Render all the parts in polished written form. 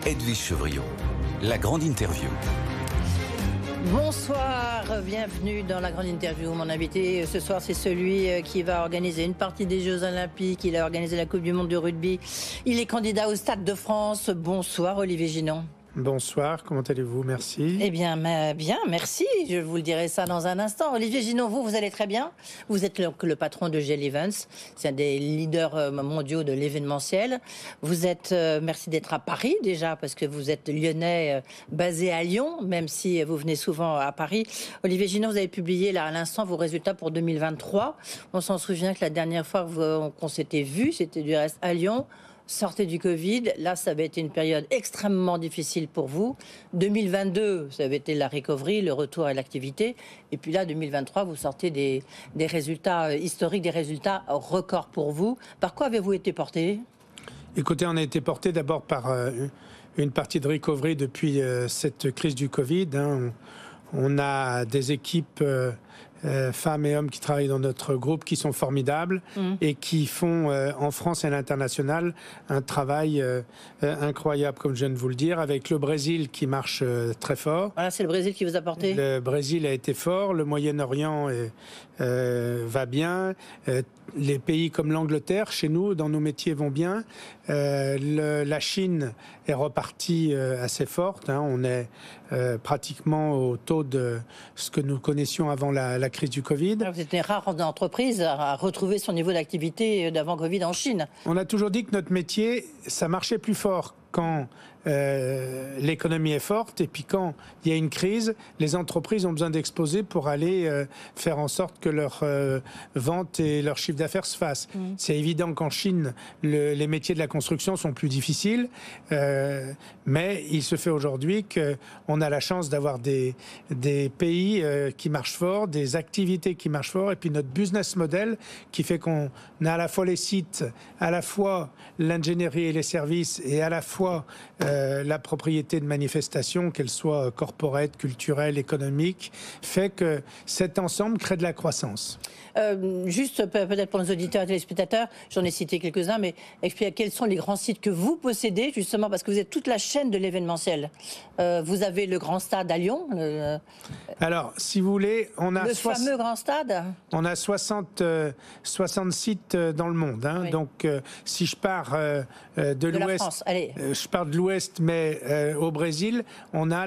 Edwige Chevrillon, la grande interview. Bonsoir, bienvenue dans la grande interview. Mon invité ce soir, c'est celui qui va organiser une partie des Jeux Olympiques. Il a organisé la Coupe du Monde de rugby. Il est candidat au Stade de France. Bonsoir Olivier Ginon. Bonsoir, comment allez-vous? Merci. Eh bien, bien, merci. Je vous le dirai ça dans un instant. Olivier Ginon, vous allez très bien. Vous êtes le patron de GL Events. C'est un des leaders mondiaux de l'événementiel. Vous êtes, merci d'être à Paris déjà, parce que vous êtes lyonnais basé à Lyon, même si vous venez souvent à Paris. Olivier Ginon, vous avez publié là à l'instant vos résultats pour 2023. On s'en souvient que la dernière fois qu'on s'était vu, c'était du reste à Lyon. Sortez du Covid, là ça avait été une période extrêmement difficile pour vous. 2022, ça avait été la recovery, le retour à l'activité. Et puis là, 2023, vous sortez des résultats historiques, des résultats records pour vous. Par quoi avez-vous été porté? Écoutez, on a été porté d'abord par une partie de recovery depuis cette crise du Covid. On a des équipes femmes et hommes qui travaillent dans notre groupe qui sont formidables et qui font en France et à l'international un travail incroyable, comme je viens de vous le dire, avec le Brésil qui marche très fort. Voilà, c'est le Brésil qui vous a porté? Le Brésil a été fort, le Moyen-Orient va bien, les pays comme l'Angleterre, chez nous, dans nos métiers, vont bien. La Chine est repartie assez forte. On est pratiquement au taux de ce que nous connaissions avant la crise du Covid. Vous êtes une rare entreprise à retrouver son niveau d'activité d'avant Covid en Chine. On a toujours dit que notre métier, ça marchait plus fort quand l'économie est forte, et puis quand il y a une crise, les entreprises ont besoin d'exposer pour aller faire en sorte que leur vente et leur chiffre d'affaires se fassent. C'est évident qu'en Chine, les métiers de la construction sont plus difficiles, mais il se fait aujourd'hui qu'on a la chance d'avoir des pays qui marchent fort, des activités qui marchent fort, et puis notre business model qui fait qu'on a à la fois les sites, à la fois l'ingénierie et les services, et à la fois la propriété de manifestations, qu'elles soient corporate, culturelle, économique, fait que cet ensemble crée de la croissance. Juste peut-être pour nos auditeurs et téléspectateurs, j'en ai cité quelques-uns, mais expliquez quels sont les grands sites que vous possédez, justement, parce que vous êtes toute la chaîne de l'événementiel. Vous avez le Grand Stade à Lyon. Alors, si vous voulez, on a... Le fameux Grand Stade. On a 60 sites dans le monde. Oui. Donc, si je pars de l'Ouest, je pars de l'Ouest, mais au Brésil, on a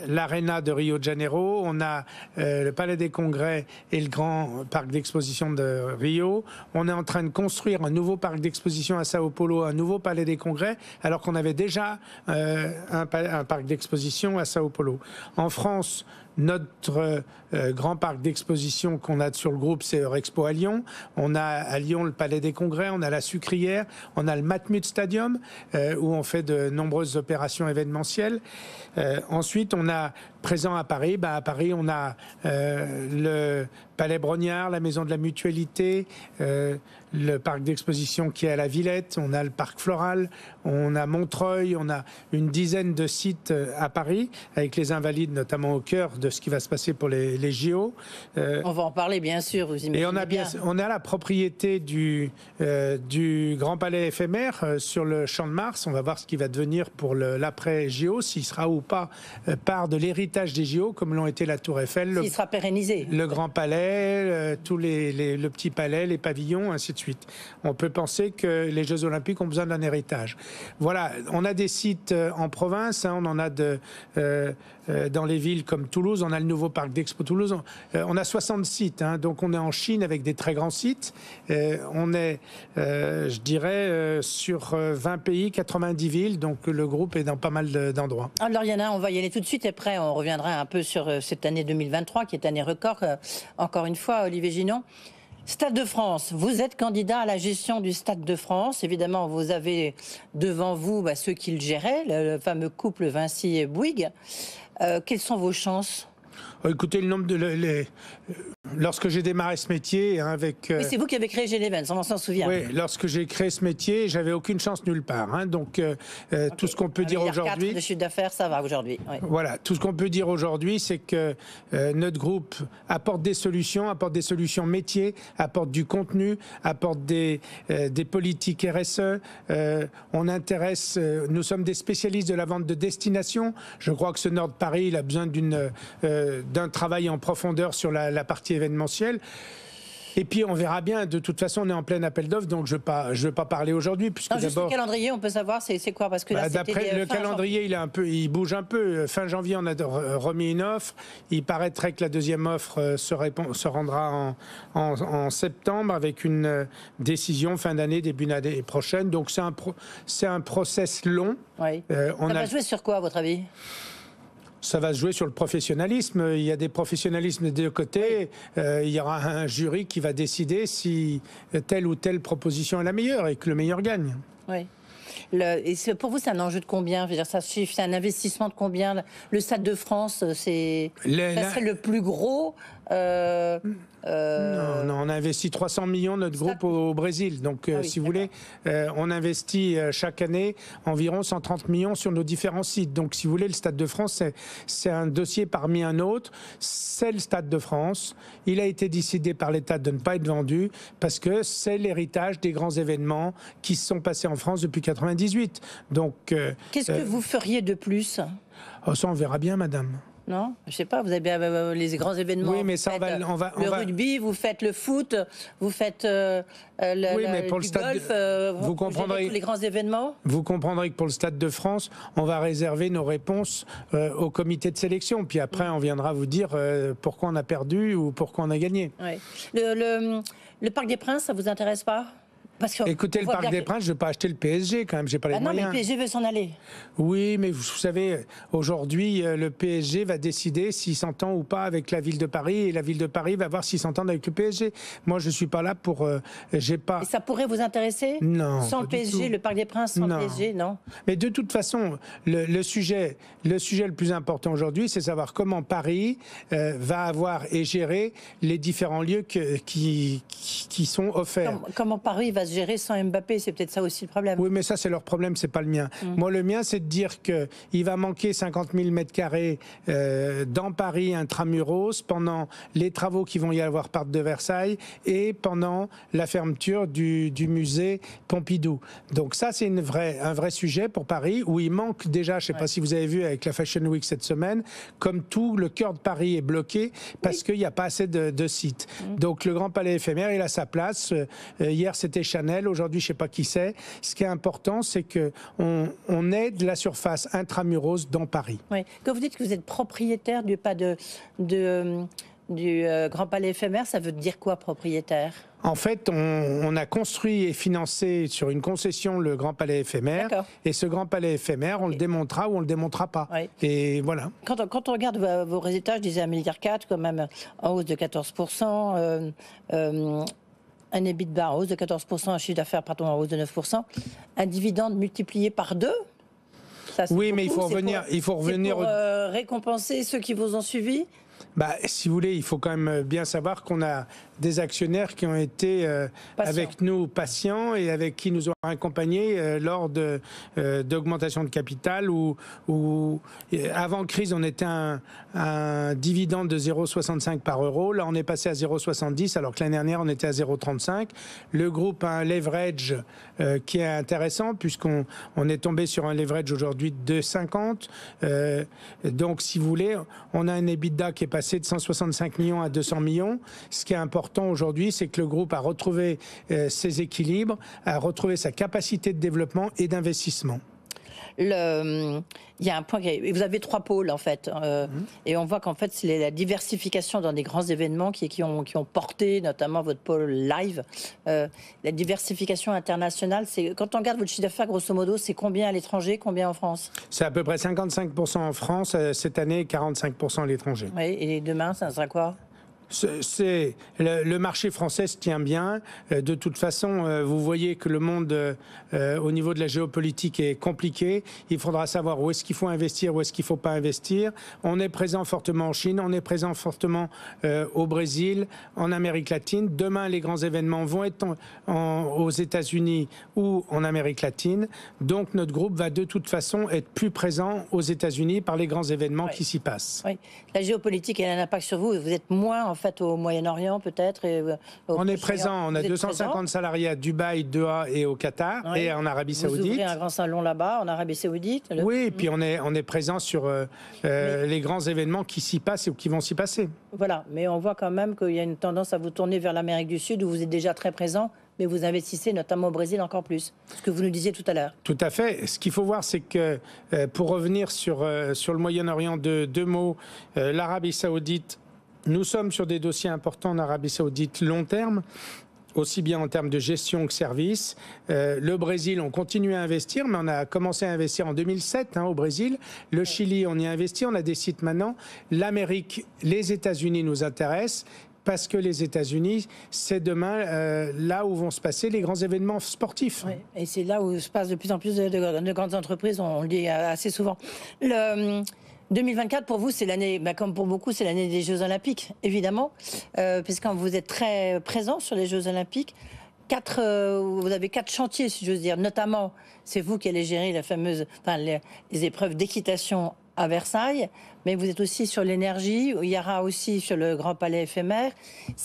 l'Arena de Rio de Janeiro, on a le Palais des Congrès et le grand parc d'exposition de Rio. On est en train de construire un nouveau parc d'exposition à Sao Paulo, un nouveau Palais des Congrès, alors qu'on avait déjà un parc d'exposition à Sao Paulo. En France, notre grand parc d'exposition qu'on a sur le groupe, c'est Eurexpo à Lyon. On a à Lyon le Palais des Congrès, on a la Sucrière, on a le Matmut Stadium, où on fait de nombreuses opérations événementielles. Ensuite, on a présent à Paris. À Paris, on a le Palais Brognard, la Maison de la Mutualité, le parc d'exposition qui est à la Villette, on a le parc Floral, on a Montreuil, on a une dizaine de sites à Paris, avec les Invalides notamment au cœur de ce qui va se passer pour les JO. On va en parler bien sûr, vous imaginez. Et on a la propriété du Grand Palais éphémère sur le Champ de Mars. On va voir ce qui va devenir pour l'après JO, s'il sera ou pas part de l'héritage des JO, comme l'ont été la Tour Eiffel, s'il sera pérennisé, le Grand Palais, tous le Petit Palais, les pavillons, ainsi de suite. On peut penser que les Jeux Olympiques ont besoin d'un héritage. Voilà, on a des sites en province, on en a dans les villes comme Toulouse, on a le nouveau parc d'Expo Toulouse, on a 60 sites, donc on est en Chine avec des très grands sites, on est, je dirais, sur 20 pays, 90 villes, donc le groupe est dans pas mal d'endroits. Alors Yana, on va y aller tout de suite, et après on reviendra un peu sur cette année 2023, qui est année record, encore une fois, Olivier Ginon. Stade de France, vous êtes candidat à la gestion du Stade de France. Évidemment, vous avez devant vous ceux qui le géraient, le fameux couple Vinci et Bouygues. Quelles sont vos chances ? Écoutez, lorsque j'ai démarré ce métier avec... Mais c'est vous qui avez créé G-Events, on s'en souvient. Oui, lorsque j'ai créé ce métier, j'avais aucune chance nulle part. Hein. Donc, tout ce qu'on peut dire aujourd'hui... 1,4 de chiffre d'affaires, ça va aujourd'hui. Oui. Voilà, tout ce qu'on peut dire aujourd'hui, c'est que notre groupe apporte des solutions métiers, apporte du contenu, apporte des politiques RSE. Nous sommes des spécialistes de la vente de destination. Je crois que ce Nord de Paris, il a besoin d'un travail en profondeur sur la partie événementielle. Et puis on verra bien. De toute façon, on est en plein appel d'offres, donc je veux pas parler aujourd'hui, puisque juste le calendrier, on peut savoir c'est quoi, parce que là, d'après le calendrier, il bouge un peu. Fin janvier, on a remis une offre. Il paraîtrait que la deuxième offre se rendra en septembre, avec une décision fin d'année, début d'année prochaine. Donc c'est un process long. Oui. Ça va jouer sur quoi, à votre avis ? Ça va se jouer sur le professionnalisme. Il y a des professionnalismes des deux côtés. Il y aura un jury qui va décider si telle ou telle proposition est la meilleure et que le meilleur gagne. Oui. Et pour vous, c'est un enjeu de combien ? Je veux dire, c'est un investissement de combien ? Le Stade de France, ça serait le plus gros Non, on a investi 300 millions, notre groupe, au Brésil. Donc, si vous voulez, on investit chaque année environ 130 millions sur nos différents sites. Donc, si vous voulez, le Stade de France, c'est un dossier parmi un autre. C'est le Stade de France. Il a été décidé par l'État de ne pas être vendu parce que c'est l'héritage des grands événements qui se sont passés en France depuis 1998. Donc, qu'est-ce que vous feriez de plus ? Ça, on verra bien, madame. Non, je sais pas. Vous avez bien les grands événements. Oui, mais ça, le rugby, vous faites le foot, vous faites mais pour le stade, golf. Vous comprendrez tous les grands événements. Vous comprendrez que pour le Stade de France, on va réserver nos réponses au comité de sélection. Puis après, on viendra vous dire pourquoi on a perdu ou pourquoi on a gagné. Oui. Le Parc des Princes, ça vous intéresse pas ? Écoutez, le Parc des Princes, je ne vais pas acheter le PSG quand même, j'ai pas les moyens. Non, mais le PSG veut s'en aller. Oui, mais vous savez, aujourd'hui, le PSG va décider s'il s'entend ou pas avec la ville de Paris, et la ville de Paris va voir s'ils s'entendent avec le PSG. Moi, je ne suis pas là pour... j'ai pas... Et ça pourrait vous intéresser ? Non. Sans le PSG, le Parc des Princes, sans le PSG, non ? Mais de toute façon, le sujet le plus important aujourd'hui, c'est savoir comment Paris va avoir et gérer les différents lieux qui sont offerts. Comment Paris va se gérer sans Mbappé, c'est peut-être ça aussi le problème. Oui, mais ça, c'est leur problème, c'est pas le mien. Moi, le mien, c'est de dire qu'il va manquer 50 000 mètres carrés dans Paris intramuros pendant les travaux qui vont y avoir Parc de Versailles et pendant la fermeture du musée Pompidou. Donc ça, c'est un vrai sujet pour Paris, où il manque déjà, je ne sais pas si vous avez vu avec la Fashion Week cette semaine, comme tout, le cœur de Paris est bloqué parce qu'il n'y a pas assez de sites. Donc le Grand Palais éphémère, il a sa place. Hier, c'était Chanel, aujourd'hui, je ne sais pas qui c'est. Ce qui est important, c'est qu'on aide la surface intramuros dans Paris. Oui. Quand vous dites que vous êtes propriétaire du Grand Palais éphémère, ça veut dire quoi, propriétaire ? En fait, on a construit et financé sur une concession le Grand Palais éphémère. Et ce Grand Palais éphémère, on le démontrera ou on le démontrera pas. Oui. Et voilà. Quand on regarde vos résultats, je disais 1,4 milliard, quand même en hausse de 14%. Un EBITDA en hausse de 14%, un chiffre d'affaires en hausse de 9%, un dividende multiplié par 2. Ça, oui, beaucoup. Mais il faut revenir. Pour récompenser ceux qui vous ont suivi. Si vous voulez, il faut quand même bien savoir qu'on a des actionnaires qui ont été avec nous patients et avec qui nous ont accompagnés lors d'augmentation de capital ou avant crise, on était un dividende de 0,65 par euro. Là, on est passé à 0,70 alors que l'année dernière, on était à 0,35. Le groupe a un leverage qui est intéressant puisqu'on est tombé sur un leverage aujourd'hui de 2,50. Donc, si vous voulez, on a un EBITDA qui est passé de 165 millions à 200 millions. Ce qui est important aujourd'hui, c'est que le groupe a retrouvé ses équilibres, a retrouvé sa capacité de développement et d'investissement. Il y a un point, vous avez 3 pôles en fait, et on voit qu'en fait c'est la diversification dans des grands événements qui ont porté notamment votre pôle live. La diversification internationale, c'est quand on regarde votre chiffre d'affaires grosso modo, c'est combien à l'étranger, combien en France ? C'est à peu près 55% en France cette année, 45% à l'étranger. Oui, et demain, ça sera quoi ? Le marché français se tient bien. De toute façon, vous voyez que le monde, au niveau de la géopolitique, est compliqué. Il faudra savoir où est-ce qu'il faut investir, où est-ce qu'il ne faut pas investir. On est présent fortement en Chine, on est présent fortement au Brésil, en Amérique latine. Demain, les grands événements vont être aux États-Unis ou en Amérique latine. Donc, notre groupe va de toute façon être plus présent aux États-Unis par les grands événements qui s'y passent. Oui. La géopolitique, elle a un impact sur vous. Vous êtes moins, en fait, au Moyen-Orient, peut-être. On est présent. On a 250 salariés à Dubaï, Doha et au Qatar et en Arabie Saoudite. Vous ouvrez un grand salon là-bas, en Arabie Saoudite. Oui, et puis on est présent sur les grands événements qui s'y passent ou qui vont s'y passer. Voilà, mais on voit quand même qu'il y a une tendance à vous tourner vers l'Amérique du Sud, où vous êtes déjà très présent, mais vous investissez notamment au Brésil encore plus. Ce que vous nous disiez tout à l'heure. Tout à fait. Ce qu'il faut voir, c'est que, pour revenir sur le Moyen-Orient, deux mots, l'Arabie Saoudite, nous sommes sur des dossiers importants en Arabie Saoudite long terme, aussi bien en termes de gestion que service. Le Brésil, on continue à investir, mais on a commencé à investir en 2007 au Brésil. Le Chili, on y a investi, on a des sites maintenant. L'Amérique, les États-Unis nous intéressent, parce que les États-Unis, c'est demain là où vont se passer les grands événements sportifs. Oui, et c'est là où se passe de plus en plus de grandes entreprises, on le dit assez souvent. 2024, pour vous, c'est l'année, comme pour beaucoup, c'est l'année des Jeux Olympiques, évidemment, puisque vous êtes très présent sur les Jeux Olympiques. Vous avez 4 chantiers, si j'ose dire. Notamment, c'est vous qui allez gérer les épreuves d'équitation à Versailles, mais vous êtes aussi sur l'énergie. Il y aura aussi sur le Grand Palais éphémère.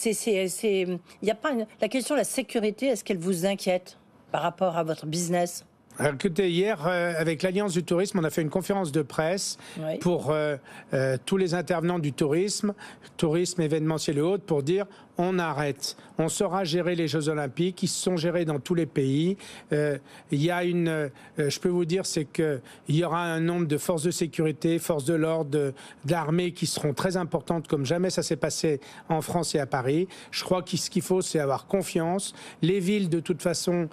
Il y a pas la question de la sécurité. Est-ce qu'elle vous inquiète par rapport à votre business? Alors, écoutez, hier, avec l'Alliance du tourisme, on a fait une conférence de presse pour tous les intervenants du tourisme, événementiel et autres, pour dire on arrête. On saura gérer les Jeux Olympiques. Ils sont gérés dans tous les pays. Il y a je peux vous dire, c'est qu'il y aura un nombre de forces de sécurité, forces de l'ordre, d'armée qui seront très importantes, comme jamais ça s'est passé en France et à Paris. Je crois que ce qu'il faut, c'est avoir confiance. Les villes, de toute façon,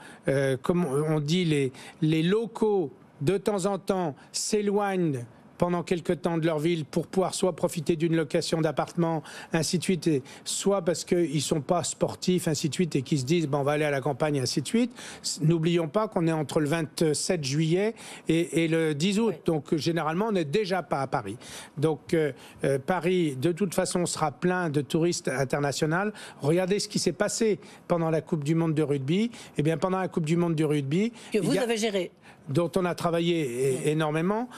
comme on dit, les locaux, de temps en temps, s'éloignent pendant quelques temps de leur ville pour pouvoir soit profiter d'une location d'appartement, ainsi de suite, et soit parce qu'ils ne sont pas sportifs, ainsi de suite, et qu'ils se disent on va aller à la campagne, ainsi de suite. N'oublions pas qu'on est entre le 27 juillet et le 10 août, donc généralement on n'est déjà pas à Paris. Donc Paris, de toute façon, sera plein de touristes internationaux. Regardez ce qui s'est passé pendant la Coupe du Monde de rugby. Eh bien, pendant la Coupe du Monde du rugby... Que vous avez géré. Dont on a travaillé énormément.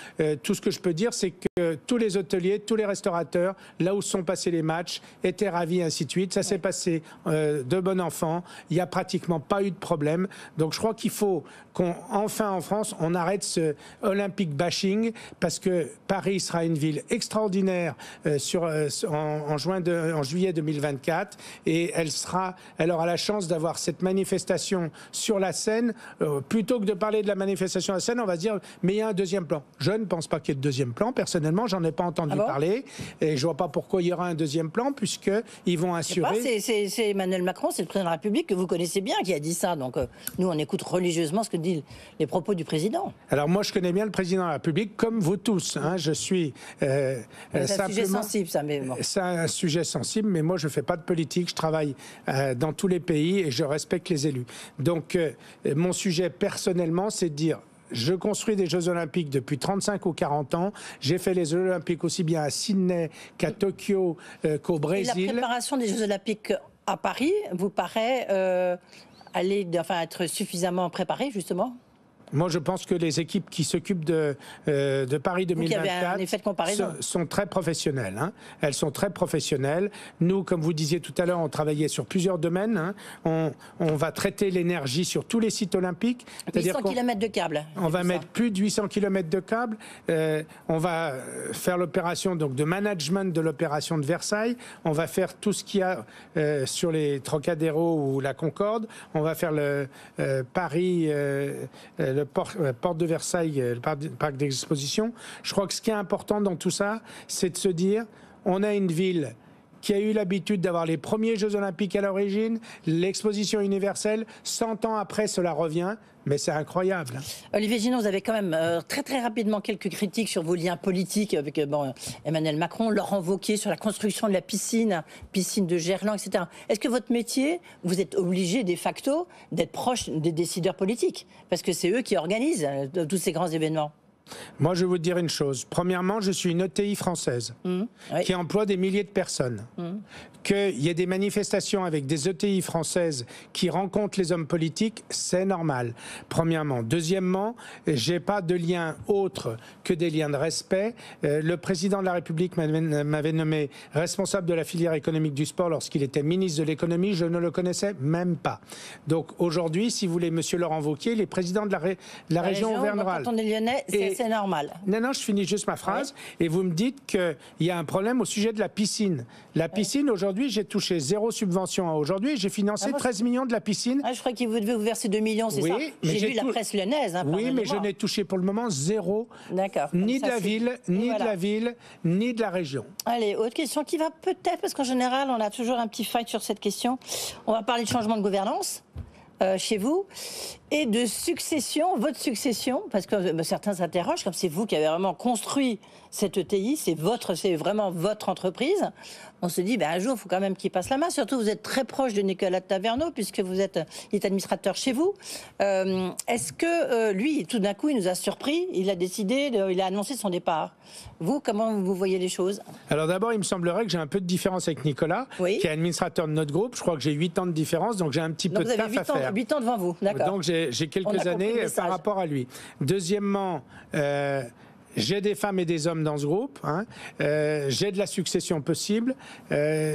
Tout ce que je peux dire, c'est que tous les hôteliers, tous les restaurateurs, là où sont passés les matchs, étaient ravis, ainsi de suite. Ça s'est passé de bon enfant. Il n'y a pratiquement pas eu de problème. Donc je crois qu'il faut qu'enfin en France, on arrête ce Olympic bashing, parce que Paris sera une ville extraordinaire en juillet 2024, et elle aura la chance d'avoir cette manifestation sur la scène. Plutôt que de parler de la manifestation à la scène, on va se dire mais il y a un deuxième plan. Je ne pense pas qu'il y ait de deuxième plan. Personnellement, j'en ai pas entendu parler, et je vois pas pourquoi il y aura un deuxième plan, puisque ils vont assurer. C'est Emmanuel Macron, c'est le président de la République que vous connaissez bien qui a dit ça. Donc nous, on écoute religieusement ce que disent les propos du président. Alors moi, je connais bien le président de la République, comme vous tous. Je suis c'est un sujet sensible, ça. Mais bon. C'est un sujet sensible, mais moi, je fais pas de politique. Je travaille dans tous les pays et je respecte les élus. Donc mon sujet personnellement, c'est de dire je construis des Jeux Olympiques depuis 35 ou 40 ans. J'ai fait les Jeux Olympiques aussi bien à Sydney qu'à Tokyo, qu'au Brésil. Et la préparation des Jeux Olympiques à Paris vous paraît être suffisamment préparée, justement ? Moi, je pense que les équipes qui s'occupent de Paris 2024 sont très professionnelles. Elles sont très professionnelles. Nous, comme vous disiez tout à l'heure, on travaillait sur plusieurs domaines. On va traiter l'énergie sur tous les sites olympiques. 800 km de câbles. On va mettre plus de 800 km de câbles. On va faire l'opération de management de l'opération de Versailles. On va faire tout ce qu'il y a sur les Trocadéro ou la Concorde. On va faire le Paris... le port de Versailles, le parc d'exposition. Je crois que ce qui est important dans tout ça, c'est de se dire, on a une ville qui a eu l'habitude d'avoir les premiers Jeux Olympiques à l'origine, l'exposition universelle, 100 ans après, cela revient. Mais c'est incroyable. Olivier Ginaud, vous avez quand même très rapidement quelques critiques sur vos liens politiques avec Emmanuel Macron, Laurent Wauquiez sur la construction de la piscine de Gerland, etc. Est-ce que votre métier, vous êtes obligé de facto d'être proche des décideurs politiques? Parce que c'est eux qui organisent tous ces grands événements. Moi, je vais vous dire une chose. Premièrement, je suis une ETI française Oui. qui emploie des milliers de personnes. Qu'il y ait des manifestations avec des ETI françaises qui rencontrent les hommes politiques, c'est normal. Premièrement. Deuxièmement, j'ai pas de lien autre que des liens de respect. Le président de la République m'avait nommé responsable de la filière économique du sport lorsqu'il était ministre de l'économie. Je ne le connaissais même pas. Donc aujourd'hui, si vous voulez, monsieur Laurent Wauquiez, il est président de la région Auvergne-Rhône. Quand on est lyonnais, c'est normal. Non, je finis juste ma phrase. Ouais. Et vous me dites qu'il y a un problème au sujet de la piscine. La piscine, aujourd'hui, j'ai touché 0 subvention à aujourd'hui. J'ai financé 13 millions de la piscine. Je crois qu'il vous devait vous verser 2 millions, c'est ça? J'ai lu la presse lyonnaise. Oui, mais je n'ai touché pour le moment 0. D'accord. Ni de la ville, ni de la ville, ni de la région. Allez, autre question qui va peut-être, parce qu'en général, on a toujours un petit fight sur cette question. On va parler de changement de gouvernance. Chez vous, et de succession, votre succession, parce que certains s'interrogent, comme c'est vous qui avez vraiment construit cette ETI, c'est vraiment votre entreprise, on se dit, un jour, il faut quand même qu'il passe la main, surtout vous êtes très proche de Nicolas Taverneau, puisque il est administrateur chez vous. Est-ce que lui, tout d'un coup, il nous a surpris, il a annoncé son départ? Vous, comment vous voyez les choses? Alors d'abord, il me semblerait que j'ai un peu de différence avec Nicolas, qui est administrateur de notre groupe. Je crois que j'ai 8 ans de différence, donc j'ai un petit peu de taf à faire. 8 ans devant vous, d'accord. Donc j'ai quelques années par rapport à lui. Deuxièmement, j'ai des femmes et des hommes dans ce groupe. J'ai de la succession possible.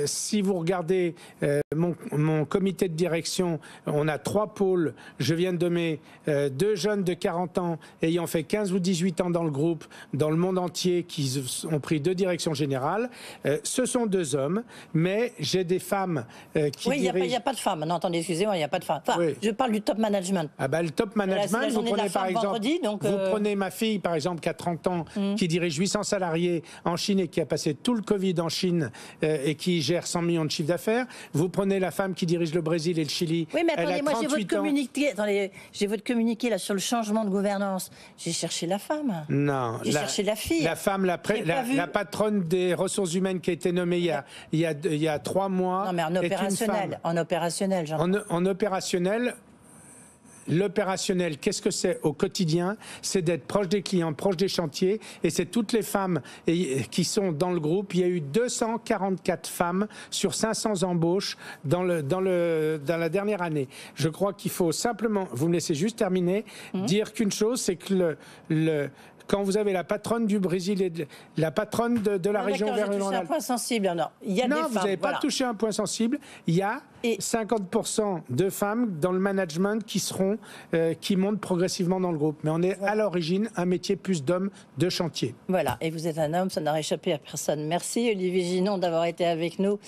Si vous regardez mon comité de direction, on a 3 pôles. Je viens de nommer 2 jeunes de 40 ans ayant fait 15 ou 18 ans dans le groupe, dans le monde entier, qui ont pris 2 directions générales. Ce sont 2 hommes, mais j'ai des femmes qui dirigent... Oui, il n'y a pas de femmes. Non, attendez, excusez-moi, il n'y a pas de femmes. Enfin, je parle du top management. Le top management, vous prenez par exemple... Vous prenez ma fille, par exemple, qui a 30 ans, qui dirige 800 salariés en Chine et qui a passé tout le Covid en Chine et qui gère 100 millions de chiffre d'affaires. Vous prenez la femme qui dirige le Brésil et le Chili. Oui, mais attendez, moi j'ai votre communiqué là sur le changement de gouvernance. J'ai cherché la femme. Non. J'ai cherché la fille. La femme, la patronne des ressources humaines qui a été nommée il y a 3 mois. Non, mais en opérationnel. En opérationnel. L'opérationnel, qu'est-ce que c'est au quotidien? C'est d'être proche des clients, proche des chantiers, et c'est toutes les femmes qui sont dans le groupe. Il y a eu 244 femmes sur 500 embauches dans la dernière année. Je crois qu'il faut simplement, vous me laissez juste terminer, dire qu'une chose, c'est que quand vous avez la patronne du Brésil et la patronne de la région Auvergne-Rhône-Alpes. C'est un point sensible. Non, il y a des femmes. Vous n'avez pas touché un point sensible. Il y a 50% de femmes dans le management qui montent progressivement dans le groupe. Mais on est à l'origine un métier plus d'hommes de chantier. Voilà, et vous êtes un homme, ça n'aurait échappé à personne. Merci Olivier Ginaud d'avoir été avec nous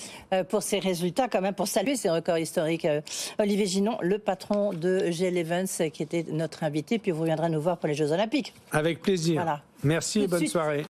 pour ces résultats, quand même, pour saluer ces records historiques. Olivier Ginaud, le patron de GL Events, qui était notre invité, puis vous reviendrez nous voir pour les Jeux Olympiques. Avec plaisir. Voilà. Merci et bonne soirée.